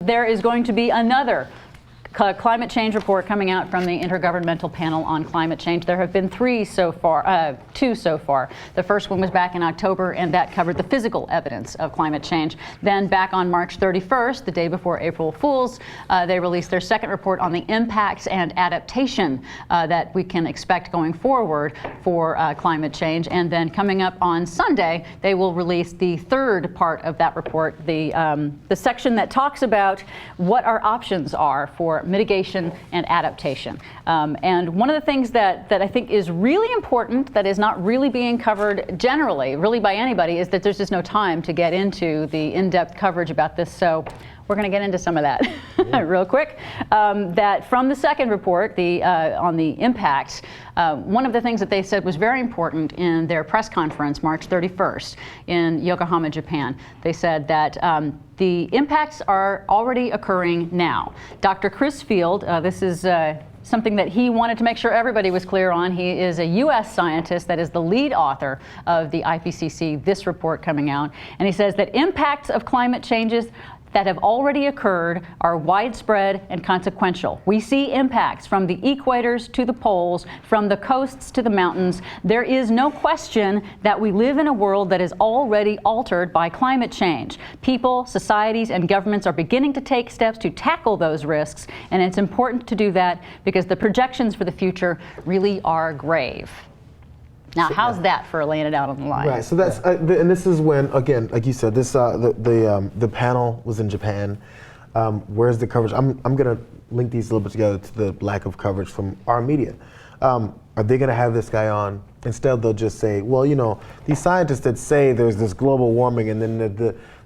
there is going to be another climate change report coming out from the Intergovernmental Panel on Climate Change. There have been two so far. The first one was back in October, and that covered the physical evidence of climate change. Then back on March 31st, the day before April Fool's, they released their second report on the impacts and adaptation that we can expect going forward for climate change. And then coming up on Sunday, they will release the third part of that report, the section that talks about what our options are for mitigation and adaptation. And one of the things that I think is really important, that is not really being covered generally, really by anybody, is that there's just no time to get into the in-depth coverage about this. So we're going to get into some of that real quick. That from the second report, on the impacts, one of the things that they said was very important in their press conference, March 31st, in Yokohama, Japan. They said that the impacts are already occurring now. Dr. Chris Field, this is something that he wanted to make sure everybody was clear on. He is a U.S. scientist that is the lead author of the IPCC, this report coming out. And he says that impacts of climate changes that have already occurred are widespread and consequential. We see impacts from the equators to the poles, from the coasts to the mountains. There is no question that we live in a world that is already altered by climate change. People, societies, and governments are beginning to take steps to tackle those risks, and it's important to do that because the projections for the future really are grave. Now, how's that for laying it out on the line? Right. So that's and this is when, again, like you said, this the panel was in Japan. Where's the coverage? I'm going to link these a little bit together to the lack of coverage from our media. Are they going to have this guy on? Instead, they'll just say, well, you know, these scientists that say there's this global warming and then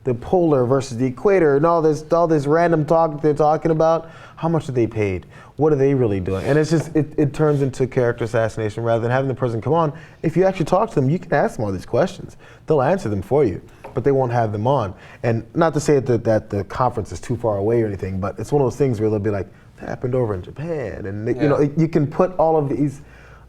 the polar versus the equator and all this random talk they're talking about, how much are they paid? What are they really doing? And it's just, it turns into character assassination rather than having the person come on. If you actually talk to them, you can ask them all these questions. They'll answer them for you, but they won't have them on. And not to say that the conference is too far away or anything, but it's one of those things where they'll be like, that happened over in Japan. And you know, you can put all of these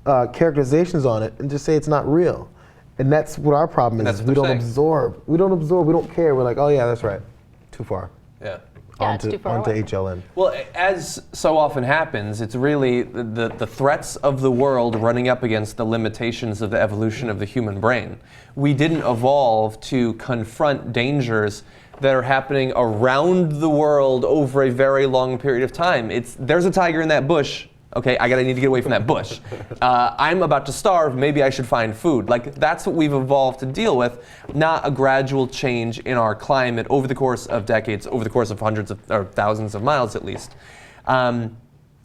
characterizations on it and just say it's not real. And that's what our problem is. We don't absorb. We don't care. We're like, oh yeah, that's right. Too far. Yeah. Onto HLN. Well, as so often happens, it's really the threats of the world running up against the limitations of the evolution of the human brain. We didn't evolve to confront dangers that are happening around the world over a very long period of time. There's a tiger in that bush. Okay, I need to get away from that bush. I'm about to starve, maybe I should find food. Like, that's what we've evolved to deal with, not a gradual change in our climate over the course of decades, over the course of hundreds of, or thousands of miles at least.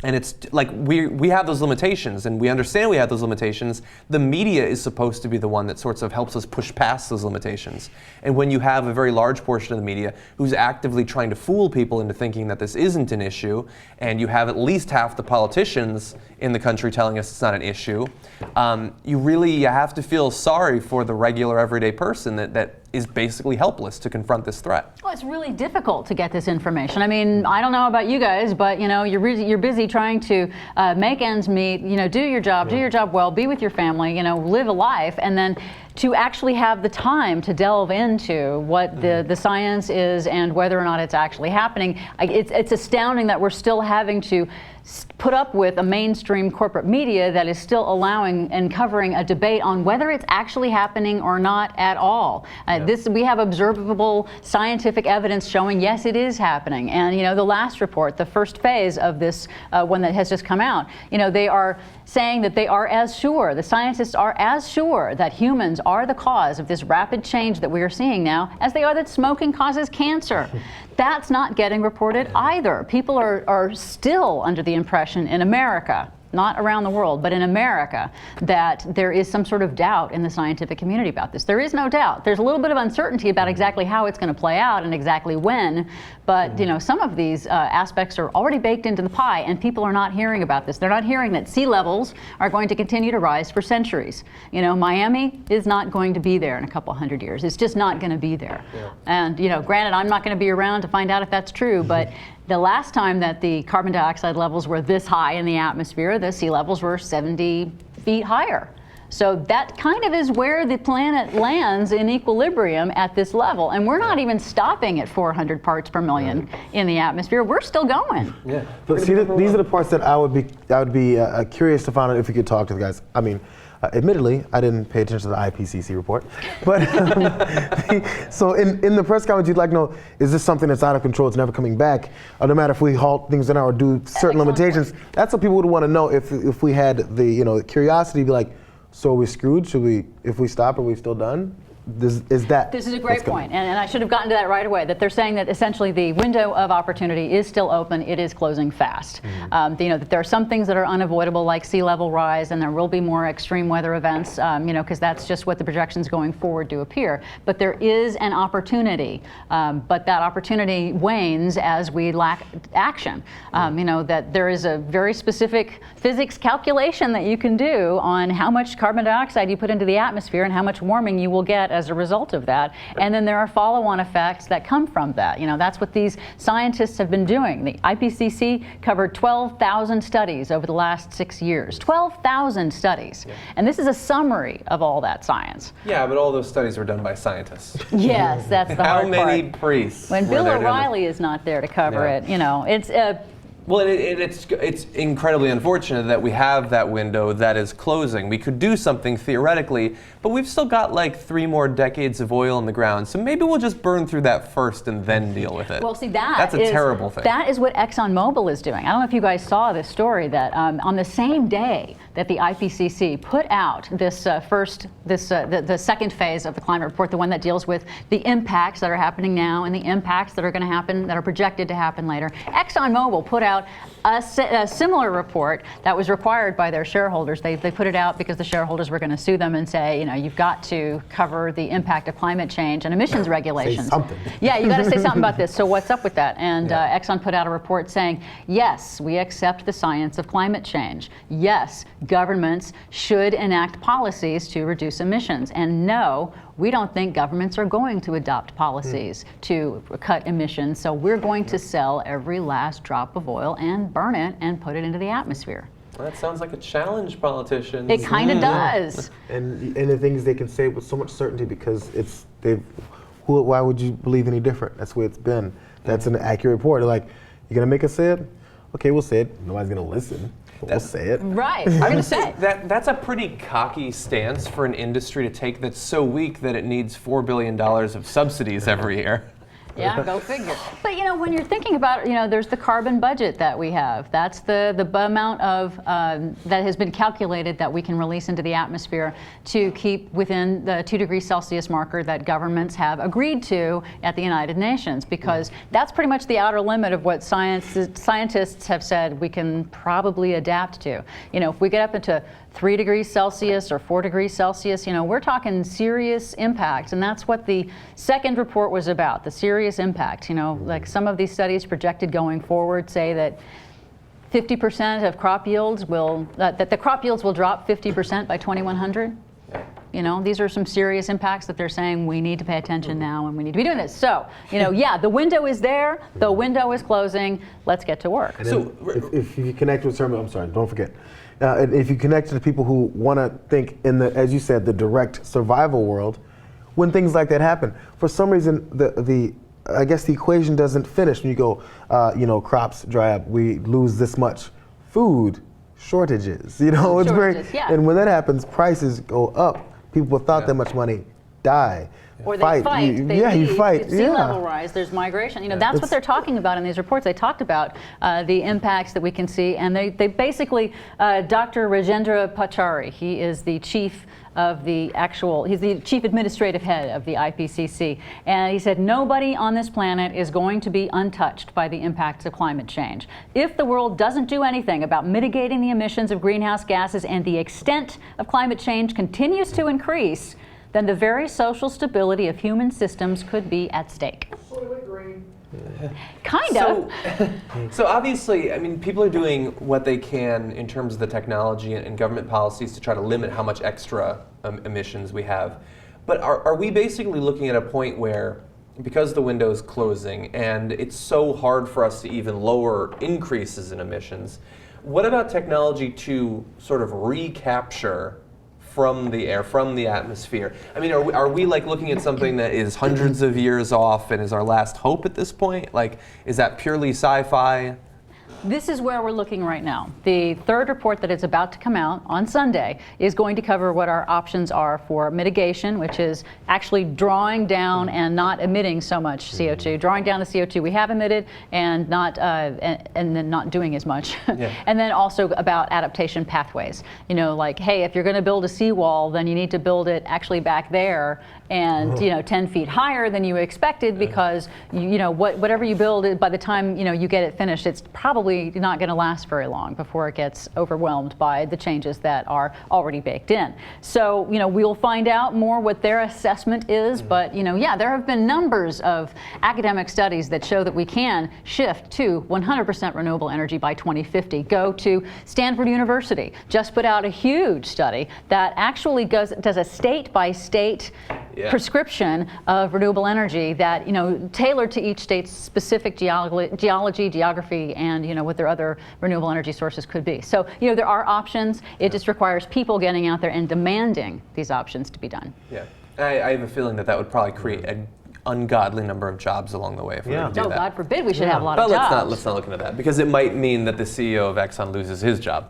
And it's like we have those limitations, and we understand we have those limitations. The media is supposed to be the one that sorts of helps us push past those limitations. And when you have a very large portion of the media who's actively trying to fool people into thinking that this isn't an issue, and you have at least half the politicians in the country telling us it's not an issue, you have to feel sorry for the regular everyday person that is basically helpless to confront this threat. Well, it's really difficult to get this information. I mean, I don't know about you guys, but you know, you're busy trying to make ends meet. You know, do your job well, be with your family. You know, live a life, and then to actually have the time to delve into what the science is and whether or not it's actually happening. It's astounding that we're still having to put up with a mainstream corporate media that is still allowing and covering a debate on whether it's actually happening or not at all. We have observable scientific evidence showing yes, it is happening. And you know, the last report, the first phase of this one that has just come out, you know, they are saying that they are as sure, the scientists are as sure that humans are the cause of this rapid change that we are seeing now as they are that smoking causes cancer. That's not getting reported either. People are still under the impression in America, not around the world, but in America, that there is some sort of doubt in the scientific community about this. There is no doubt. There's a little bit of uncertainty about exactly how it's going to play out and exactly when, but you know, some of these aspects are already baked into the pie, and people are not hearing about this. They're not hearing that sea levels are going to continue to rise for centuries. You know, Miami is not going to be there in a couple hundred years. It's just not going to be there. Yeah. And you know, granted, I'm not going to be around to find out if that's true, but the last time that the carbon dioxide levels were this high in the atmosphere, the sea levels were 70 feet higher. So that kind of is where the planet lands in equilibrium at this level. And we're not even stopping at 400 parts per million in the atmosphere. We're still going. Yeah. But see, these are the parts that I would be curious to find out if you could talk to the guys. I mean, admittedly, I didn't pay attention to the IPCC report, but so in the press conference, you'd like to know, is this something that's out of control, it's never coming back, or no matter if we halt things now or do certain limitations? That's what people would want to know if we had the curiosity to be like, so are we screwed? Should we, if we stop, are we still done? This is a great point, and I should have gotten to that right away, that they're saying that essentially the window of opportunity is still open, it is closing fast. That there are some things that are unavoidable, like sea level rise, and there will be more extreme weather events, because that's just what the projections going forward do appear. But there is an opportunity, but that opportunity wanes as we lack action. That there is a very specific physics calculation that you can do on how much carbon dioxide you put into the atmosphere and how much warming you will get as a result of that. And then there are follow-on effects that come from that. That's what these scientists have been doing. The IPCC covered 12,000 studies over the last 6 years. 12,000 studies. Yeah. And this is a summary of all that science. Yeah, but all those studies were done by scientists. Yes, that's the hard part. How many priests? When Bill O'Reilly is not there to cover it, it's well, it's incredibly unfortunate that we have that window that is closing. We could do something theoretically, but we've still got like 3 more decades of oil in the ground. So maybe we'll just burn through that first and then deal with it. Well, see, that's a terrible thing. That is what Exxon Mobil is doing. I don't know if you guys saw this story that on the same day that the IPCC put out this the second phase of the climate report, the one that deals with the impacts that are happening now and the impacts that are going to happen, that are projected to happen later, Exxon Mobil put out a similar report that was required by their shareholders. They put it out because the shareholders were going to sue them and say, you've got to cover the impact of climate change and emissions regulations. Say something. Yeah, you got to say something about this. So what's up with that? And Exxon put out a report saying, yes, we accept the science of climate change. Yes, governments should enact policies to reduce emissions. And no, we don't think governments are going to adopt policies to cut emissions, so we're going to sell every last drop of oil and burn it and put it into the atmosphere. Well, that sounds like a challenge, politicians. It kind of does. And the things they can say with so much certainty because why would you believe any different? That's the way it's been. That's an accurate report. They're like, you're going to make us say it? Okay, we'll say it. Nobody's going to listen. We'll say it. Right. I'm going to say that's a pretty cocky stance for an industry to take that's so weak that it needs $4 billion of subsidies every year. Yeah, go figure. But when you're thinking about there's the carbon budget that we have. That's the amount of that has been calculated that we can release into the atmosphere to keep within the 2 degrees Celsius marker that governments have agreed to at the United Nations, because that's pretty much the outer limit of what scientists have said we can probably adapt to. If we get up into 3 degrees Celsius or 4 degrees Celsius, we're talking serious impacts. And that's what the second report was about, the serious impact. Like some of these studies projected going forward say that 50% of crop yields that the crop yields will drop 50% by 2100. These are some serious impacts that they're saying we need to pay attention now and we need to be doing this. So, the window is there, the window is closing, let's get to work. And so if you connect with some, I'm sorry, don't forget. If you connect to the people who want to think in the, as you said, the direct survival world, when things like that happen, for some reason I guess the equation doesn't finish when you go, crops dry up, we lose this much. Food shortages, it's very, and when that happens, prices go up. People without that much money die. Or they fight. You fight. Sea level rise, there's migration. That's what they're talking about in these reports. They talked about the impacts that we can see, and they basically, Dr. Rajendra Pachauri, he is the chief of he's the chief administrative head of the IPCC, and he said nobody on this planet is going to be untouched by the impacts of climate change. If the world doesn't do anything about mitigating the emissions of greenhouse gases and the extent of climate change continues to increase, then the very social stability of human systems could be at stake. Kind of. So obviously, people are doing what they can in terms of the technology and government policies to try to limit how much extra emissions we have. But are we basically looking at a point where, because the window is closing and it's so hard for us to even lower increases in emissions, what about technology to sort of recapture from the air, from the atmosphere. I mean, are we like looking at something that is hundreds of years off and is our last hope at this point? Like, is that purely sci-fi? This is where we're looking right now. The third report that is about to come out on Sunday is going to cover what our options are for mitigation, which is actually drawing down and not emitting so much CO2, drawing down the CO2 we have emitted and not and then not doing as much. Yeah. And then also about adaptation pathways. You know, like, hey, if you're going to build a seawall, then you need to build it actually back there and 10 feet higher than you expected, because whatever you build, by the time you get it finished, it's probably not going to last very long before it gets overwhelmed by the changes that are already baked in. So we'll find out more what their assessment is, but there have been numbers of academic studies that show that we can shift to 100% renewable energy by 2050. Go to Stanford University, just put out a huge study that actually does a state-by-state prescription of renewable energy that tailored to each state's specific geology, geography, and what their other renewable energy sources could be. So there are options. It just requires people getting out there and demanding these options to be done. Yeah, I have a feeling that would probably create an ungodly number of jobs along the way if we were to do that. God forbid we should have a lot of but jobs. let's not look into that, because it might mean that the CEO of Exxon loses his job.